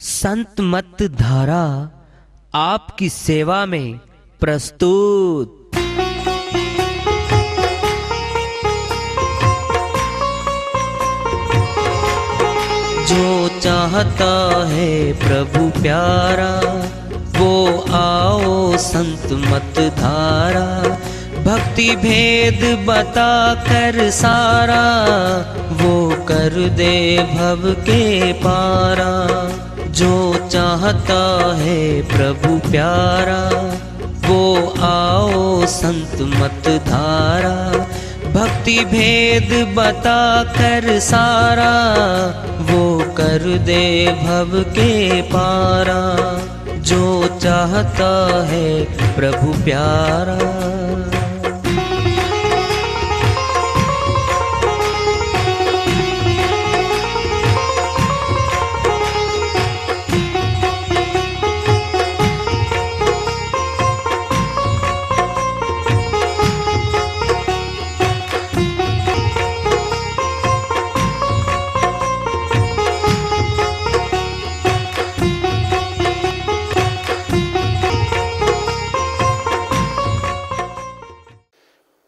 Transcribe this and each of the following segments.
संत मत धारा आपकी सेवा में प्रस्तुत। जो चाहता है प्रभु प्यारा वो आओ संत मत धारा। भक्ति भेद बता कर सारा वो कर दे भव के पारा। जो चाहता है प्रभु प्यारा वो आओ संत मत धारा। भक्ति भेद बता कर सारा वो कर दे भव के पारा। जो चाहता है प्रभु प्यारा।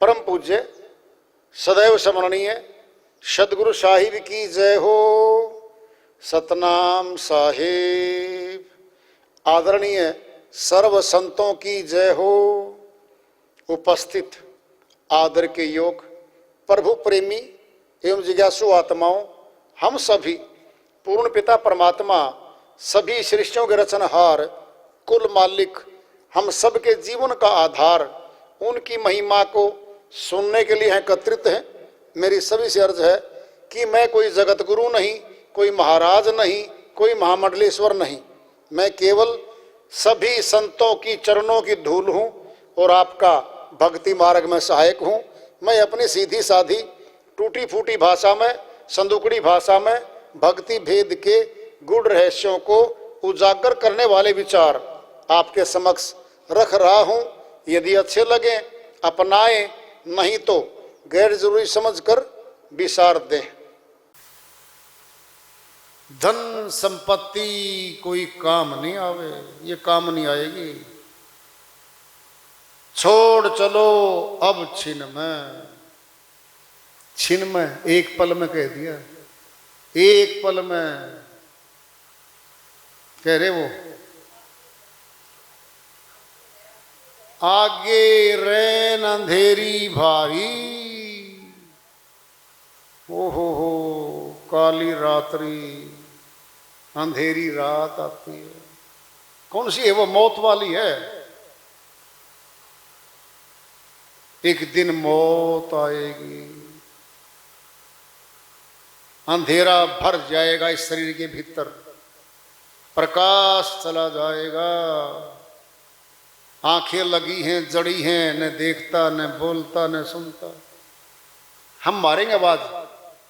परम पूज्य सदैव स्मरणीय सदगुरु साहिब की जय हो। सतनाम साहिब। आदरणीय सर्व संतों की जय हो। उपस्थित आदर के योग प्रभु प्रेमी एवं जिज्ञासु आत्माओं, हम सभी पूर्ण पिता परमात्मा सभी सृष्टियों के रचनहार कुल मालिक हम सबके जीवन का आधार उनकी महिमा को सुनने के लिए एकत्रित हैं। मेरी सभी से अर्ज है कि मैं कोई जगत गुरु नहीं, कोई महाराज नहीं, कोई महामंडलेश्वर नहीं। मैं केवल सभी संतों की चरणों की धूल हूँ और आपका भक्ति मार्ग में सहायक हूँ। मैं अपनी सीधी साधी टूटी फूटी भाषा में, संदुकड़ी भाषा में भक्ति भेद के गूढ़ रहस्यों को उजागर करने वाले विचार आपके समक्ष रख रहा हूँ। यदि अच्छे लगे अपनाएं, नहीं तो गैर जरूरी समझकर विसार दें। धन संपत्ति कोई काम नहीं आवे, ये काम नहीं आएगी। छोड़ चलो अब छिन में, छिन में एक पल में कह दिया, एक पल में कह रहे वो आगे रैन अंधेरी भारी। ओहो हो काली रात्रि, अंधेरी रात आती है। कौन सी है वो? मौत वाली है। एक दिन मौत आएगी, अंधेरा भर जाएगा इस शरीर के भीतर, प्रकाश चला जाएगा। आंखें लगी हैं, जड़ी हैं, न देखता न बोलता न सुनता। हम मारेंगे आवाज,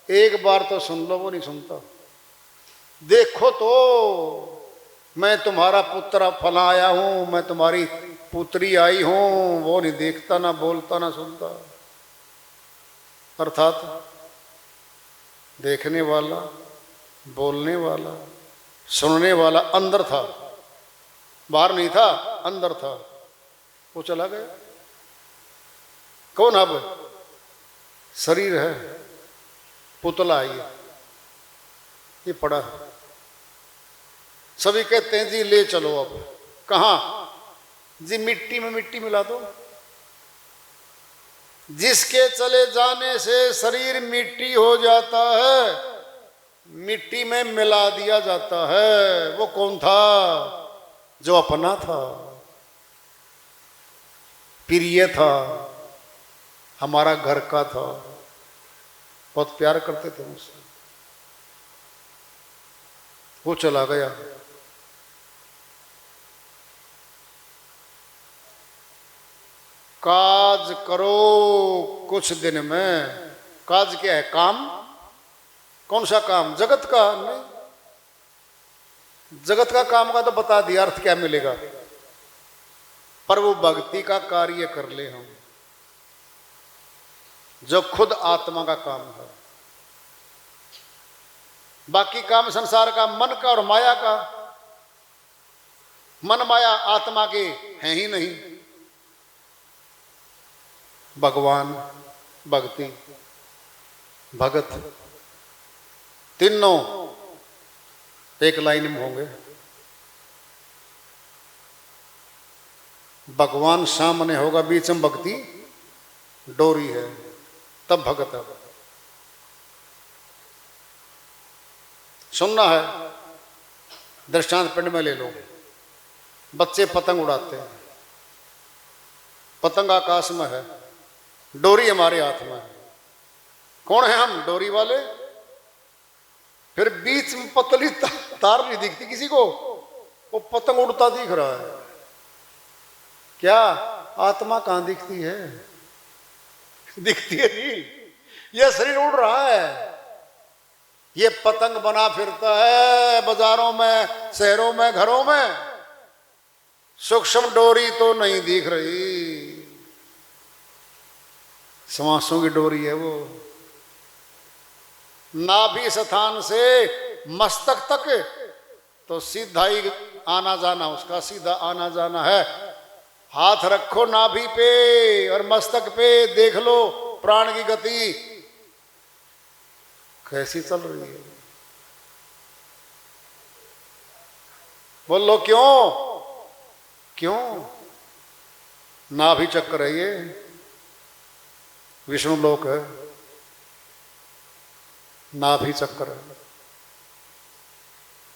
एक बार तो सुन लो, वो नहीं सुनता। देखो तो मैं तुम्हारा पुत्र फला आया हूं, मैं तुम्हारी पुत्री आई हूं, वो नहीं देखता ना बोलता ना सुनता। अर्थात देखने वाला, बोलने वाला, सुनने वाला अंदर था, बाहर नहीं था, अंदर था। वो चला गया। कौन? अब शरीर है, पुतला है, ये पड़ा है। सभी कहते हैं जी ले चलो। अब कहां जी? मिट्टी में मिट्टी मिला दो। जिसके चले जाने से शरीर मिट्टी हो जाता है, मिट्टी में मिला दिया जाता है। वो कौन था? जो अपना था, प्रिय था, हमारा घर का था, बहुत प्यार करते थे मुझसे। वो चला गया। काज करो कुछ दिन में। काज क्या है? काम। कौन सा काम? जगत का नहीं। जगत का काम का तो बता दिया, अर्थ क्या मिलेगा। पर वो भक्ति का कार्य कर ले हम, जो खुद आत्मा का काम है। बाकी काम संसार का, मन का और माया का, मन माया आत्मा के हैं ही नहीं। भगवान, भक्ति, भगत तीनों एक लाइन में होंगे। भगवान सामने होगा, बीच में भक्ति डोरी है, तब भगत है। सुनना है, दृष्टांत पिंड में ले लो। बच्चे पतंग उड़ाते हैं, पतंग आकाश में है, डोरी हमारे हाथ में है। कौन है हम? डोरी वाले। फिर बीच में पतली तार नहीं दिखती किसी को, वो पतंग उड़ता दिख रहा है। क्या आत्मा कहां दिखती है? दिखती है नहीं, यह शरीर उड़ रहा है। ये पतंग बना फिरता है बाजारों में, शहरों में, घरों में। सूक्ष्म डोरी तो नहीं दिख रही, श्वासों की डोरी है वो। नाभि स्थान से मस्तक तक तो सीधा ही आना जाना, उसका सीधा आना जाना है। हाथ रखो नाभि पे और मस्तक पे, देख लो प्राण की गति कैसी चल रही है। बोलो क्यों? क्यों? नाभि चक्र है ये, विष्णु लोक है, नाभि चक्र है।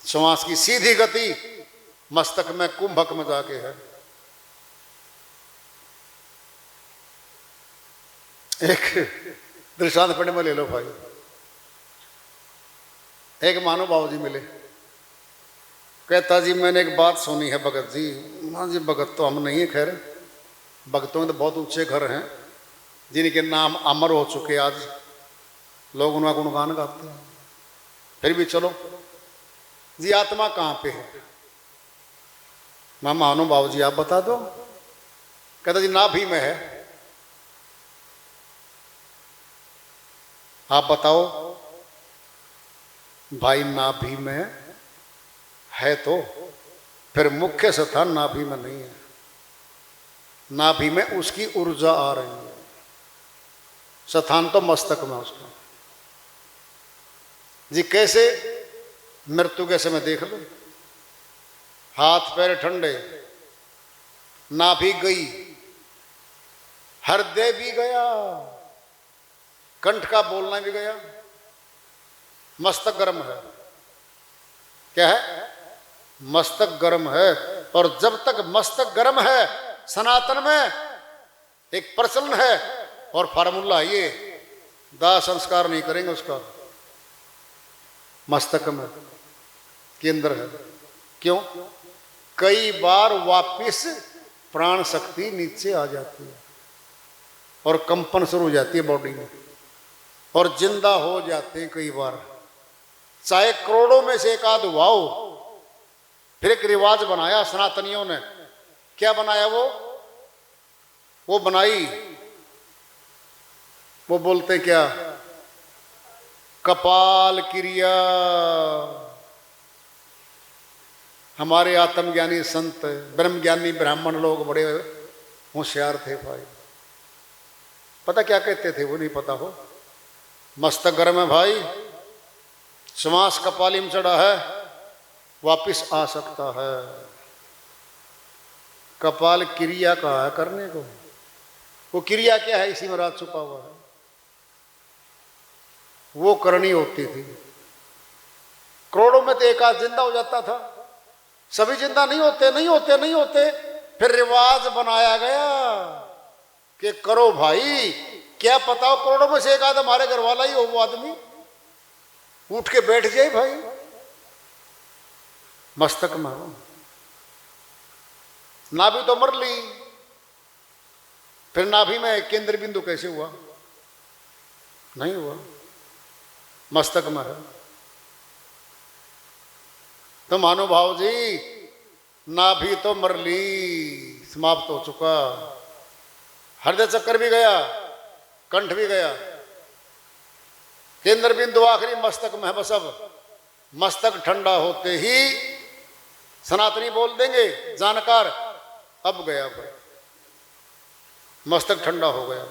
श्वास की सीधी गति मस्तक में, कुंभक में जाके है। एक दृष्टांत पिंड में ले लो भाई। एक महानुभाव जी मिले, कहता जी मैंने एक बात सुनी है भगत जी। हाँ जी, भगत तो हम नहीं है, खैर भगतों के तो बहुत ऊंचे घर हैं जिनके नाम अमर हो चुके, आज लोग उनका गुणगान गाते हैं। फिर भी चलो जी, आत्मा कहाँ पे है? मैं महानुभाव जी आप बता दो। कहता जी नाभि में है। आप बताओ भाई, नाभि में है तो फिर मुख्य स्थान नाभि में नहीं है। नाभि में उसकी ऊर्जा आ रही है, स्थान तो मस्तक में उसका। जी कैसे? मृत्यु के समय देख लो, हाथ पैर ठंडे, नाभि गई, हृदय भी गया, कंठ का बोलना भी गया, मस्तक गर्म है। क्या है? मस्तक गर्म है। और जब तक मस्तक गर्म है, सनातन में एक प्रचलन है और फार्मूला है, ये दाह संस्कार नहीं करेंगे उसका। मस्तक में केंद्र है। क्यों? कई बार वापिस प्राण शक्ति नीचे आ जाती है और कंपन शुरू हो जाती है बॉडी में, और जिंदा हो जाते हैं कई बार। चाहे करोड़ों में से एक आध हुआ हो। फिर एक रिवाज बनाया सनातनियों ने। क्या बनाया वो बनाई, वो बोलते क्या, कपाल क्रिया। हमारे आत्मज्ञानी संत, ब्रह्मज्ञानी ब्राह्मण लोग बड़े होशियार थे भाई। पता क्या कहते थे? वो नहीं पता हो। मस्तक गर्म है भाई, श्वास कपाली में चढ़ा है, वापिस आ सकता है। कपाल क्रिया कहा है करने को। वो क्रिया क्या है? इसी में राज छुपा हुआ है। वो करनी होती थी। करोड़ों में तो एक आध जिंदा हो जाता था, सभी जिंदा नहीं होते। फिर रिवाज बनाया गया कि करो भाई, क्या पता हो करोड़ों में से एक आध हमारे घर वाला ही हो, वो आदमी उठ के बैठ जाए भाई मस्तक में हो। नाभि तो मर ली, फिर नाभि में केंद्र बिंदु कैसे हुआ? नहीं हुआ, मस्तक में है। तो महानुभाव जी, नाभि तो मर ली, समाप्त हो चुका। हृदय चक्कर भी गया, कंठ भी गया, केंद्र बिंदु आखिरी मस्तक में है बस। अब मस्तक ठंडा होते ही सनातनी बोल देंगे जानकार, अब गया भाई, मस्तक ठंडा हो गया।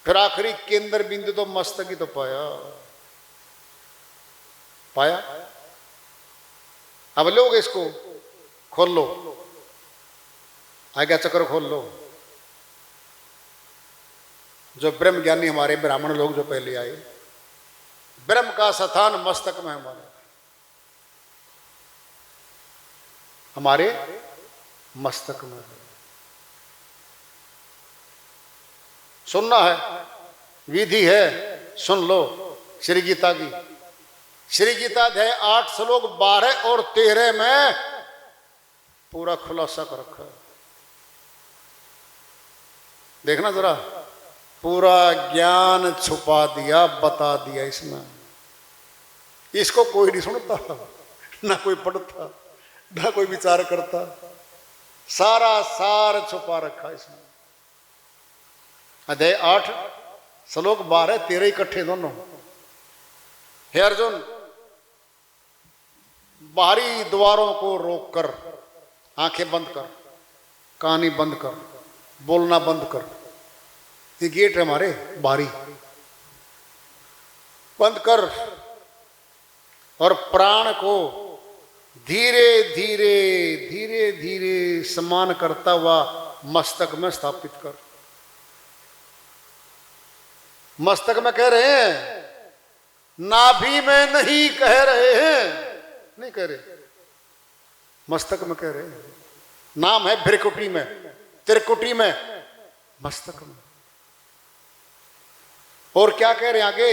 फिर आखिरी केंद्र बिंदु तो मस्तक ही तो पाया। अब लोग इसको खोल लो, आज्ञा चक्र खोल लो। जो ब्रह्म ज्ञानी हमारे ब्राह्मण लोग जो पहले आए, ब्रह्म का स्थान मस्तक में हमारे मस्तक में है। सुनना है, विधि है, सुन लो। श्री गीता की, श्री गीता अध्याय 8 श्लोक 12 और 13 में पूरा खुलासा कर रखा है। देखना जरा, पूरा ज्ञान छुपा दिया, बता दिया इसमें। इसको कोई नहीं सुनता, ना कोई पढ़ता, ना कोई विचार करता। सारा सार छुपा रखा इसमें। अध्याय 8 श्लोक 12 13 इकट्ठे दोनों। हे अर्जुन, बाहरी द्वारों को रोककर, आंखें बंद कर, कानी बंद कर, बोलना बंद कर। ये गेट है हमारे बाहरी, बंद कर। और प्राण को धीरे धीरे धीरे धीरे समान करता हुआ मस्तक में स्थापित कर। मस्तक में कह रहे हैं, नाभि में नहीं कह रहे हैं, नहीं कह रहे, मस्तक में कह रहे हैं। नाम है भ्रिकुटी में, त्रिकुटी में, मस्तक में। और क्या कह रहे हैं आगे,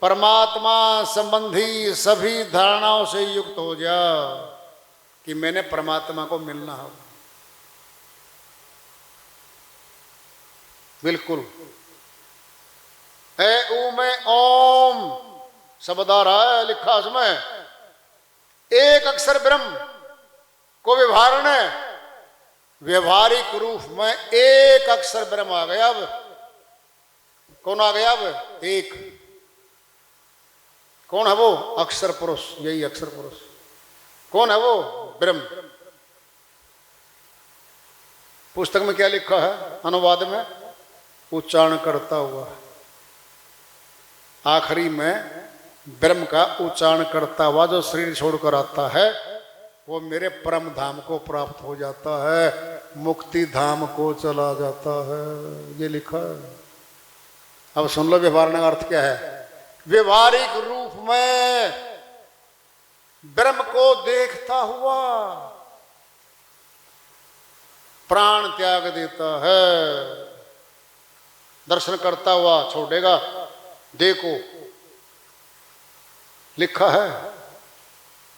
परमात्मा संबंधी सभी धारणाओं से युक्त हो जा, कि मैंने परमात्मा को मिलना है। बिल्कुल। ए ऊ में ओम शब्द आ रहा है, लिखा उसमें। एक अक्षर ब्रह्म को व्यवहारिक रूप में एक अक्षर ब्रह्म आ गया। अब कौन आ गया? अब एक। कौन है वो? अक्षर पुरुष, यही अक्षर पुरुष। कौन है वो? ब्रह्म। पुस्तक में क्या लिखा है? अनुवाद में उच्चारण करता हुआ, आखिरी में ब्रह्म का उच्चारण करता हुआ जो शरीर छोड़कर आता है, वो मेरे परम धाम को प्राप्त हो जाता है, मुक्ति धाम को चला जाता है। ये लिखा है। अब सुन लो व्यवहार का अर्थ क्या है। व्यवहारिक रूप में ब्रह्म को देखता हुआ प्राण त्याग देता है, दर्शन करता हुआ छोड़ेगा। देखो लिखा है।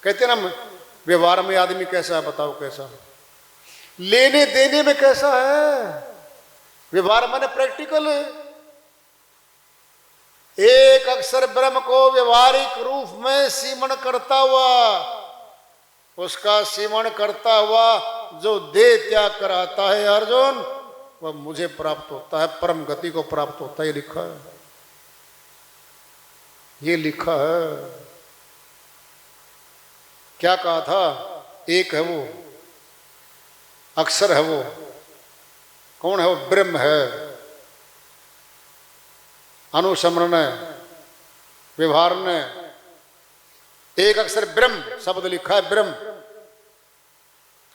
कहते ना व्यवहार में आदमी कैसा है, बताओ कैसा है, लेने देने में कैसा है। व्यवहार माने प्रैक्टिकल है। एक अक्षर ब्रह्म को व्यवहारिक रूप में सीमन करता हुआ, उसका सीमन करता हुआ जो देह त्याग कराता है अर्जुन, वह मुझे प्राप्त होता है, परम गति को प्राप्त होता है। ये लिखा है, ये लिखा है। क्या कहा था? एक है वो, अक्षर है वो। कौन है वो? ब्रह्म है। अनुसमरण व्यवहार ने एक अक्षर ब्रह्म शब्द लिखा है। ब्रह्म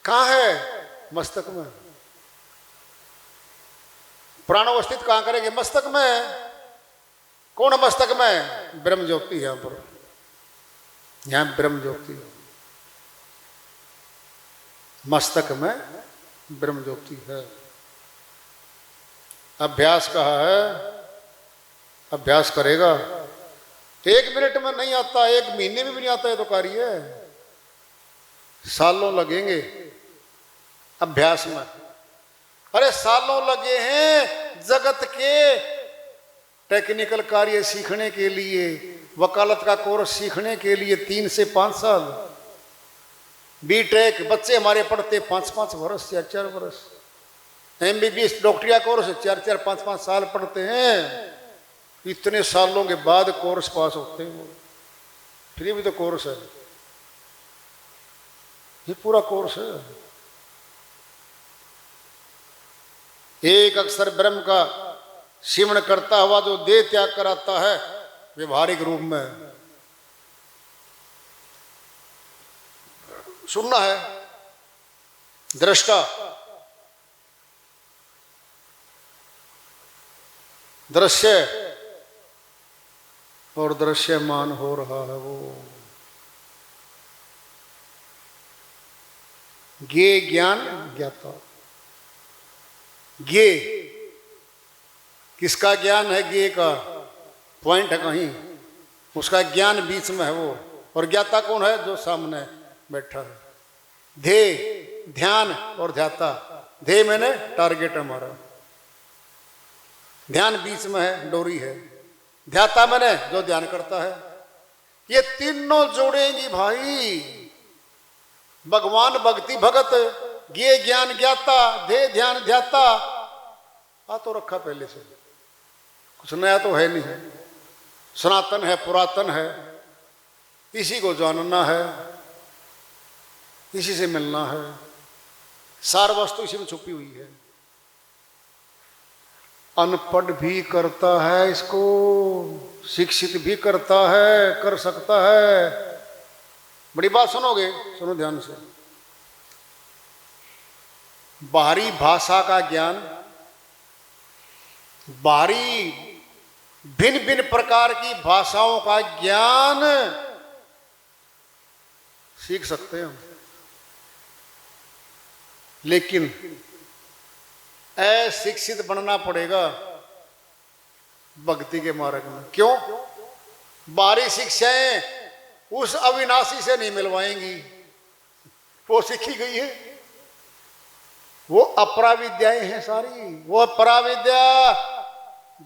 कहां है? मस्तक में। प्राण अवस्थित कहां करेंगे? मस्तक में। कौन है मस्तक में? ब्रह्म ज्योति है। यहां पर, यहां ब्रह्म ज्योति है। मस्तक में ब्रह्म ज्योति है। अभ्यास कहा है, अभ्यास करेगा। 1 मिनट में नहीं आता, 1 महीने में भी नहीं आता है तो कार्य है। सालों लगेंगे अभ्यास में। अरे सालों लगे हैं जगत के टेक्निकल कार्य सीखने के लिए, वकालत का कोर्स सीखने के लिए 3 से 5 साल। बीटेक बच्चे हमारे पढ़ते 5-5 वर्ष, 4-4 वर्ष। MBBS डॉक्टरिया कोर्स 4-4, 5-5 साल पढ़ते हैं। इतने सालों के बाद कोर्स पास होते हैं वो। फ्री भी तो कोर्स है। ये पूरा कोर्स है। एक अक्षर ब्रह्म का सिमरण करता हुआ जो देह त्याग कराता है व्यवहारिक रूप में, सुनना है। दृष्टा दृश्य और दृश्यमान हो रहा है वो ज्ञे ज्ञान ज्ञाता। ज्ञे किसका ज्ञान है? ज्ञे का पॉइंट है कहीं, उसका ज्ञान बीच में है वो। और ज्ञाता कौन है? जो सामने बैठा है। ध्येय ध्यान और ध्याता। ध्येय मैंने टारगेट हमारा, ध्यान बीच में है, डोरी है। ध्याता मैंने जो ध्यान करता है। ये तीनों जोड़ेंगी भाई, भगवान भक्ति भगत, ज्ञे ज्ञान ज्ञाता, ध्येय ध्यान ध्याता। आ तो रखा पहले से, कुछ नया तो है नहीं है, सनातन है, पुरातन है। इसी को जानना है, इसी से मिलना है। सार वस्तु इसी में छुपी हुई है। अनपढ़ भी करता है इसको, शिक्षित भी करता है, कर सकता है। बड़ी बात सुनोगे, सुनो ध्यान से। बाहरी भाषा का ज्ञान, बाहरी भिन्न भिन्न प्रकार की भाषाओं का ज्ञान सीख सकते हैं, लेकिन अशिक्षित बनना पड़ेगा भक्ति के मार्ग में। क्यों? बाहरी शिक्षाएं उस अविनाशी से नहीं मिलवाएंगी, वो सीखी गई है, वो अपराविद्याएं हैं सारी। वो अपराविद्या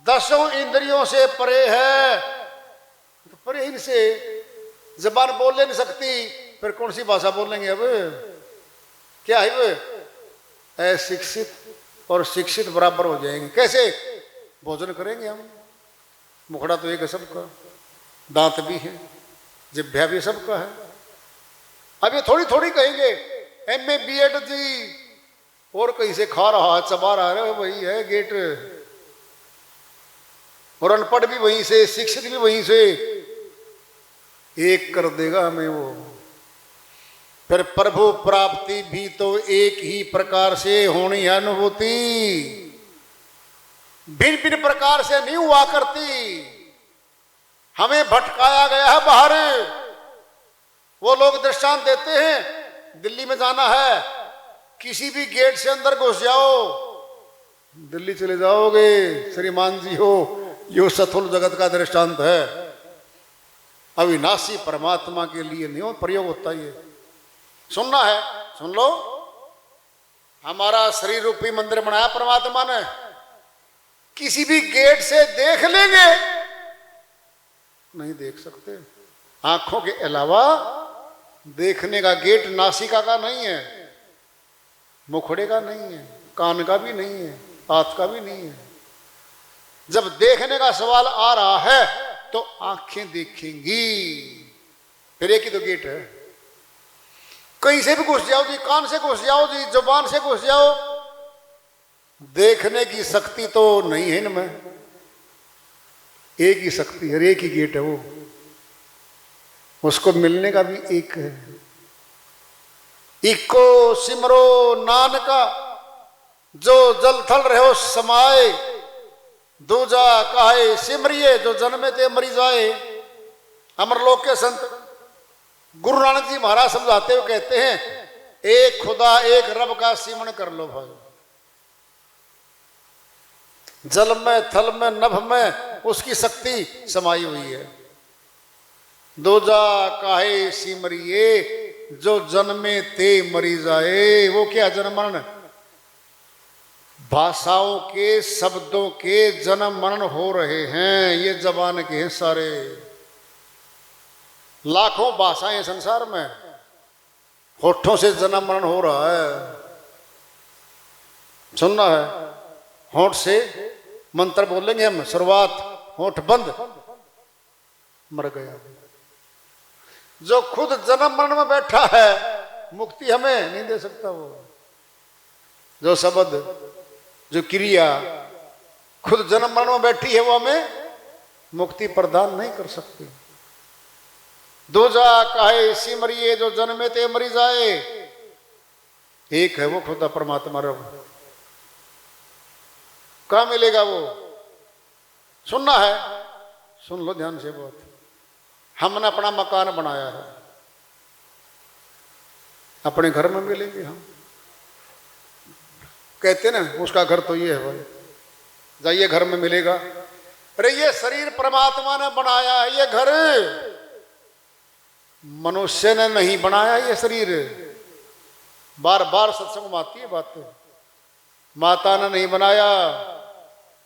10 इंद्रियों से परे है, तो परे इनसे जबान बोल नहीं सकती, फिर कौन सी भाषा बोलेंगे? अब क्या है वो? अशिक्षित और शिक्षित बराबर हो जाएंगे। कैसे? भोजन करेंगे हम, मुखड़ा तो एक है सबका, दांत भी है, जिह्वा भी सबका है। अब ये थोड़ी थोड़ी कहेंगे MA BEd जी और कहीं से खा रहा है, चबा रहा है, वही है गेट। और अनपढ़ भी वहीं से, शिक्षित भी वहीं से, एक कर देगा हमें वो। फिर प्रभु प्राप्ति भी तो एक ही प्रकार से होनी है अनुभूति, भिन्न भिन्न प्रकार से नहीं हुआ करती। हमें भटकाया गया है बाहर। वो लोग दृष्टांत देते हैं, दिल्ली में जाना है, किसी भी गेट से अंदर घुस जाओ, दिल्ली चले जाओगे श्रीमान जी हो। यो सथुल जगत का दृष्टांत है। अविनाशी परमात्मा के लिए नहीं हो प्रयोग होता। ये सुनना है, सुन लो। हमारा शरीर रूपी मंदिर बनाया परमात्मा ने, किसी भी गेट से देख लेंगे? नहीं देख सकते। आंखों के अलावा देखने का गेट नासिका का नहीं है, मुखड़े का नहीं है, कान का भी नहीं है, हाथ का भी नहीं है। जब देखने का सवाल आ रहा है तो आंखें देखेंगी। फिर एक ही तो गेट है। कहीं से भी घुस जाओ जी, कान से घुस जाओ जी, जुबान से घुस जाओ, देखने की शक्ति तो नहीं है इनमें। एक ही शक्ति है, एक ही गेट है वो, उसको मिलने का भी एक है। इको सिमरो नानका जो जल थल रहो समाए, दूजा काहे सिमरिए जो जन्मे ते मरी जाए। अमरलोक के संत गुरु नानक जी महाराज समझाते हुए कहते हैं, एक खुदा एक रब का सिमरण कर लो भाई। जल में, थल में, नभ में उसकी शक्ति समाई हुई है। दूजा काहे सिमरिए जो जन्मे ते मरी जाए। वो क्या जन्म मरण? भाषाओं के, शब्दों के जन्म मरण हो रहे हैं। ये जबान के हैं सारे। लाखों भाषाएं संसार में, होठों से जन्म मरण हो रहा है। सुनना है, होठ से मंत्र बोलेंगे हम, शुरुआत, होठ बंद, मर गया। जो खुद जन्म मरण में बैठा है मुक्ति हमें नहीं दे सकता वो। जो शब्द, जो क्रिया खुद जन्म मरण में बैठी है, वो हमें मुक्ति प्रदान नहीं कर सकती। दूजा काहे सिमरिए जो जन्मे ते मरी जाए, एक है वो खुदा परमात्मा रब। कहाँ मिलेगा वो? सुनना है, सुन लो ध्यान से बहुत। हमने अपना मकान बनाया है, अपने घर में मिलेंगे हम। कहते ना उसका घर तो ये है भाई, जाइए घर में मिलेगा। अरे ये शरीर परमात्मा ने बनाया है, ये घर मनुष्य ने नहीं बनाया। ये शरीर बार बार सत्संग में आती है बात, माता ने नहीं बनाया।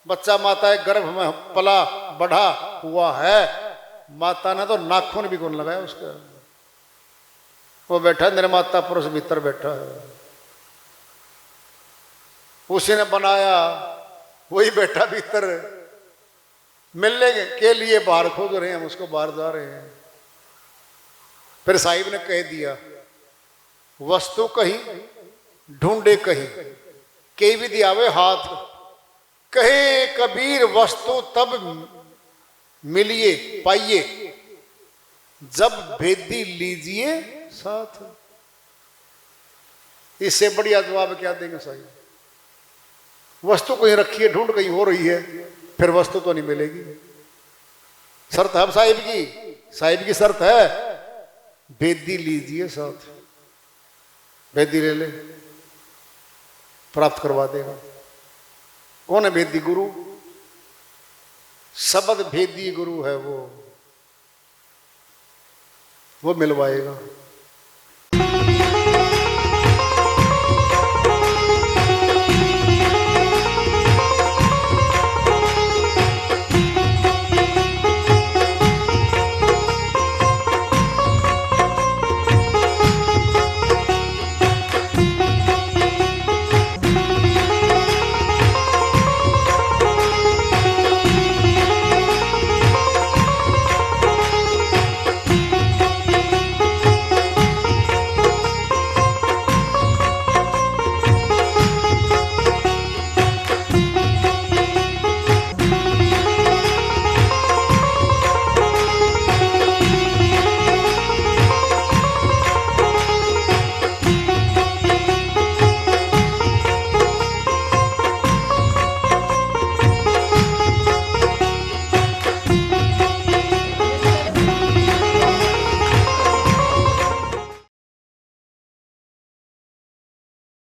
बच्चा माता के गर्भ में पला बढ़ा हुआ है, माता ने तो नाखून भी कौन लगाया उसका। वो बैठा निर्माता पुरुष भीतर बैठा है, उसी ने बनाया, वही बैठा भीतर। मिलने के लिए बाहर खोज रहे हैं हम, उसको बाहर जा रहे हैं। फिर साहिब ने कह दिया, वस्तु कहीं ढूंढे कहीं, कई विधि आवे हाथ। कहे कबीर वस्तु तब मिलिए पाइए, जब भेदी लीजिए साथ। इससे बढ़िया जवाब क्या देंगे साहिब? वस्तु कहीं रखी है, ढूंढ कहीं हो रही है, फिर वस्तु तो नहीं मिलेगी। शर्त है साहिब की, साहिब की शर्त है, भेदी लीजिए साथ। भेदी ले ले, प्राप्त करवा देगा। कौन है भेदी? गुरु। शब्द भेदी गुरु है वो मिलवाएगा।